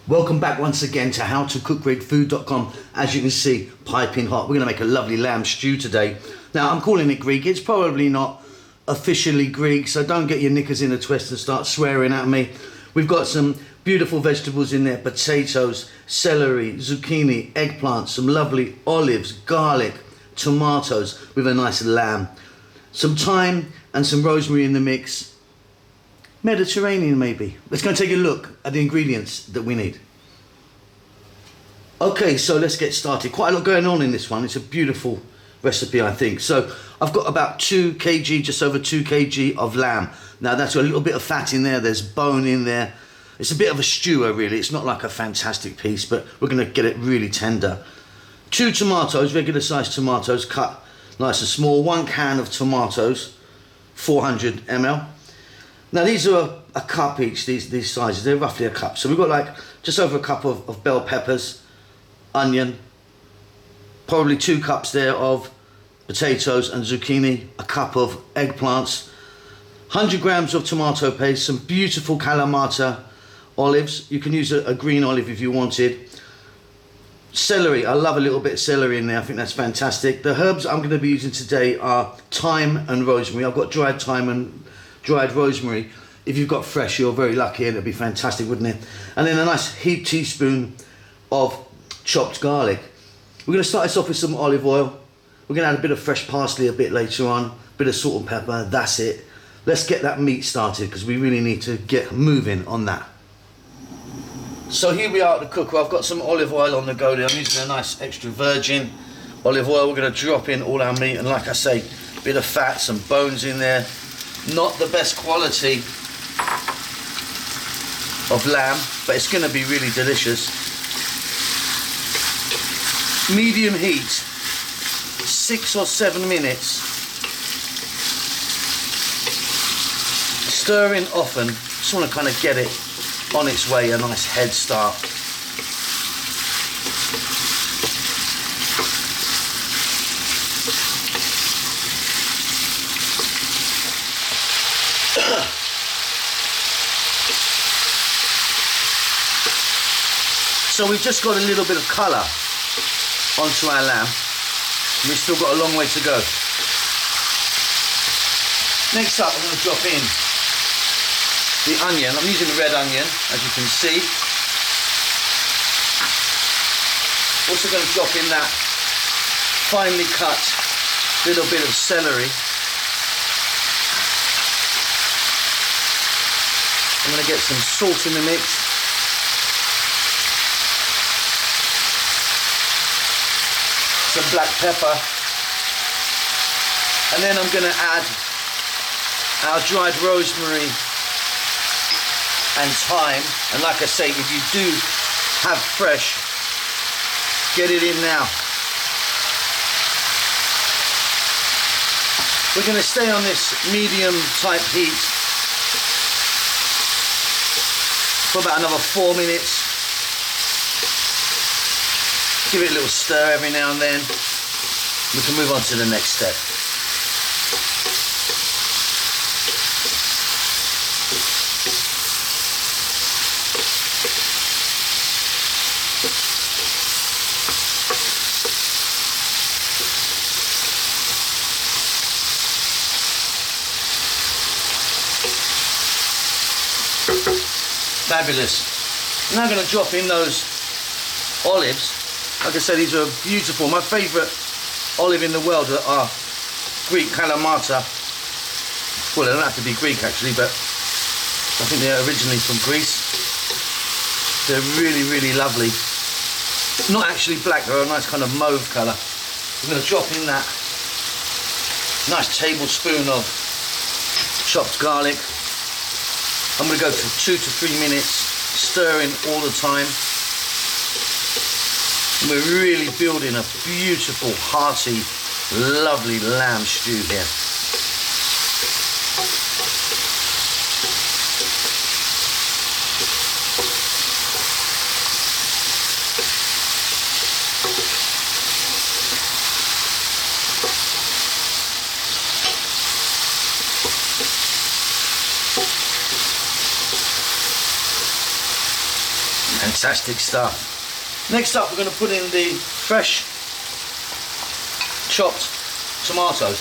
Welcome back once again to howtocookgreatfood.com. As you can see, piping hot. We're going to make a lovely lamb stew today. Now, I'm calling it Greek. It's probably not officially Greek, so don't get your knickers in a twist and start swearing at me. We've got some beautiful vegetables in there: potatoes, celery, zucchini, eggplant, some lovely olives, garlic, tomatoes with a nice lamb, some thyme and some rosemary in the mix. Mediterranean maybe. Let's go and take a look at the ingredients that we need. Okay, so let's get started. Quite a lot going on in this one. It's a beautiful recipe, I think. So I've got about 2 kg, just over 2 kg of lamb. Now that's a little bit of fat in there, there's bone in there. It's a bit of a stewer really. It's not like a fantastic piece, but we're gonna get it really tender. 2 tomatoes, regular sized tomatoes, cut nice and small. 1 can of tomatoes, 400 ml. Now these are a cup each, these sizes, they're roughly a cup. So we've got like just over a cup of bell peppers, onion, probably 2 cups there of potatoes and zucchini, a cup of eggplants, 100 grams of tomato paste, some beautiful Kalamata olives. You can use a green olive if you wanted. Celery, I love a little bit of celery in there, I think that's fantastic. The herbs I'm going to be using today are thyme and rosemary. I've got dried thyme and dried rosemary. If you've got fresh, you're very lucky and it'd be fantastic, wouldn't it? And then a nice heaped teaspoon of chopped garlic. We're going to start this off with some olive oil. We're going to add a bit of fresh parsley a bit later on, a bit of salt and pepper. That's it. Let's get that meat started because we really need to get moving on that. So here we are at the cooker. I've got some olive oil on the go there. I'm using a nice extra virgin olive oil. We're going to drop in all our meat, and like I say, a bit of fat, some bones in there. Not the best quality of lamb, but it's going to be really delicious. Medium heat, 6 or 7 minutes. Stirring often, just want to kind of get it on its way, a nice head start. So we've just got a little bit of colour onto our lamb. We've still got a long way to go. Next up, I'm going to drop in the onion. I'm using the red onion, as you can see. Also going to drop in that finely cut little bit of celery. I'm going to get some salt in the mix. Some black pepper, and then I'm going to add our dried rosemary and thyme. And like I say, if you do have fresh, get it in now. We're going to stay on this medium type heat for about another 4 minutes. Give it a little stir every now and then. We can move on to the next step. Fabulous. I'm now going to drop in those olives. Like I said, these are beautiful. My favourite olive in the world are Greek Kalamata. Well, they don't have to be Greek actually, but I think they're originally from Greece. They're really, really lovely. Not actually black, they're a nice kind of mauve colour. I'm going to drop in that nice tablespoon of chopped garlic. I'm going to go for 2 to 3 minutes, stirring all the time. And we're really building a beautiful, hearty, lovely lamb stew here. Fantastic stuff. Next up, we're going to put in the fresh chopped tomatoes.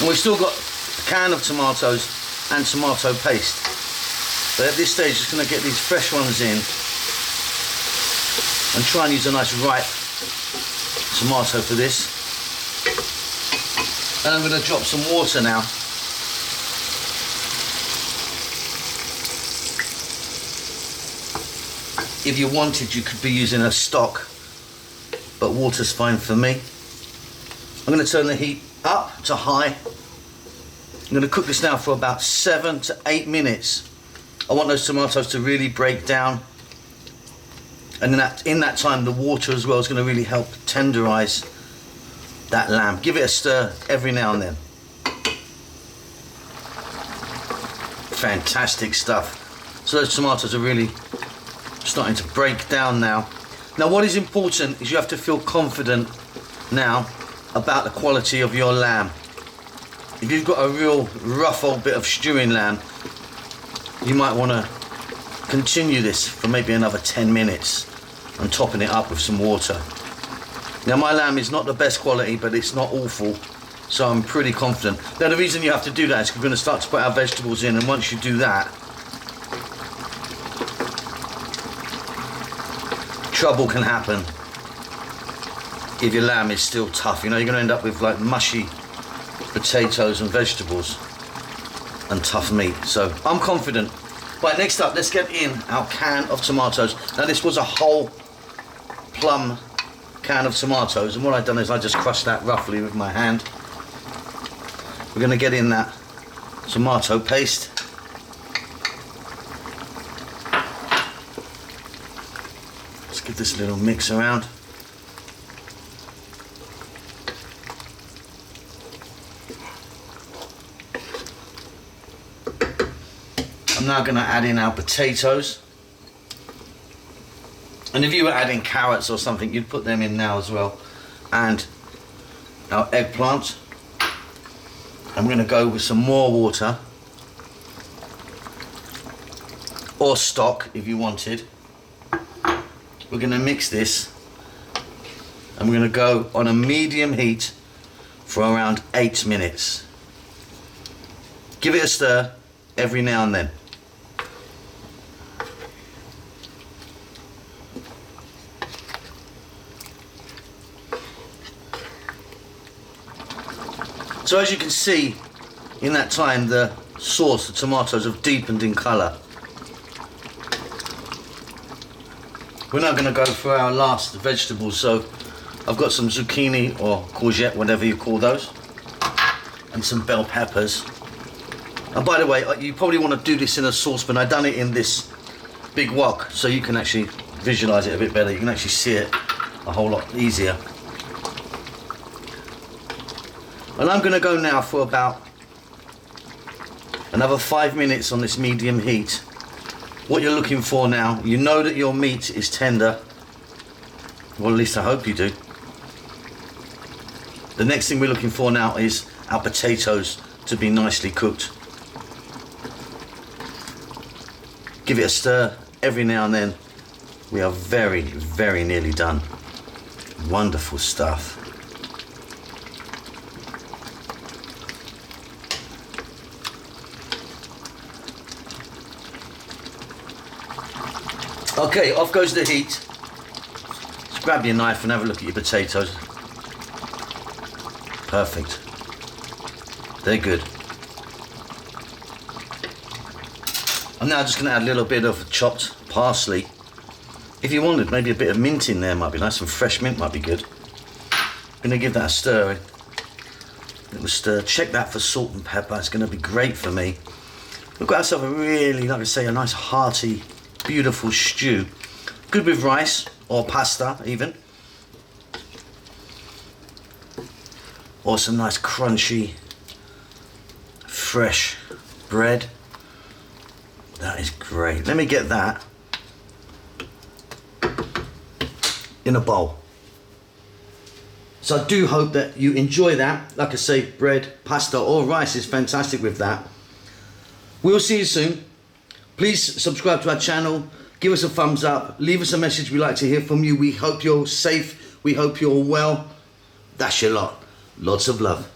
And we've still got a can of tomatoes and tomato paste. But at this stage, just going to get these fresh ones in and try and use a nice ripe tomato for this. And I'm going to drop some water now. If you wanted, you could be using a stock, but water's fine for me. I'm going to turn the heat up to high. I'm going to cook this now for about 7 to 8 minutes. I want those tomatoes to really break down. And in that time, the water as well is going to really help tenderize that lamb. Give it a stir every now and then. Fantastic stuff. So those tomatoes are really starting to break down now. Now what is important is you have to feel confident now about the quality of your lamb. If you've got a real rough old bit of stewing lamb, you might want to continue this for maybe another 10 minutes and topping it up with some water. Now my lamb is not the best quality, but it's not awful, so I'm pretty confident. Now the reason you have to do that is because we're going to start to put our vegetables in, and once you do that, trouble can happen if your lamb is still tough. You know, you're going to end up with like mushy potatoes and vegetables and tough meat. So I'm confident. Right, next up, let's get in our can of tomatoes. Now this was a whole plum can of tomatoes, and what I've done is I just crushed that roughly with my hand. We're going to get in that tomato paste. Give this a little mix around. I'm now going to add in our potatoes. And if you were adding carrots or something, you'd put them in now as well. And our eggplant. I'm going to go with some more water. Or stock if you wanted. We're going to mix this, and we're going to go on a medium heat for around 8 minutes. Give it a stir every now and then. So as you can see, in that time the sauce, the tomatoes have deepened in colour. We're now going to go for our last vegetables. So I've got some zucchini or courgette, whatever you call those, and some bell peppers. And by the way, you probably want to do this in a saucepan. I've done it in this big wok, so you can actually visualize it a bit better. You can actually see it a whole lot easier. And I'm going to go now for about another 5 minutes on this medium heat. What you're looking for now, you know that your meat is tender. Well, at least I hope you do. The next thing we're looking for now is our potatoes to be nicely cooked. Give it a stir every now and then. We are very, very nearly done. Wonderful stuff. Okay, off goes the heat. Just grab your knife and have a look at your potatoes. Perfect. They're good. I'm now just going to add a little bit of chopped parsley. If you wanted, maybe a bit of mint in there might be nice. Some fresh mint might be good. I'm going to give that a stir. Little stir. Check that for salt and pepper. It's going to be great for me. We've got ourselves a really, like I say, a nice hearty, beautiful stew. Good with rice or pasta even. Or some nice crunchy, fresh bread. That is great. Let me get that in a bowl. So I do hope that you enjoy that. Like I say, bread, pasta or rice is fantastic with that. We'll see you soon. Please subscribe to our channel. Give us a thumbs up. Leave us a message. We'd like to hear from you. We hope you're safe. We hope you're well. That's your lot. Lots of love.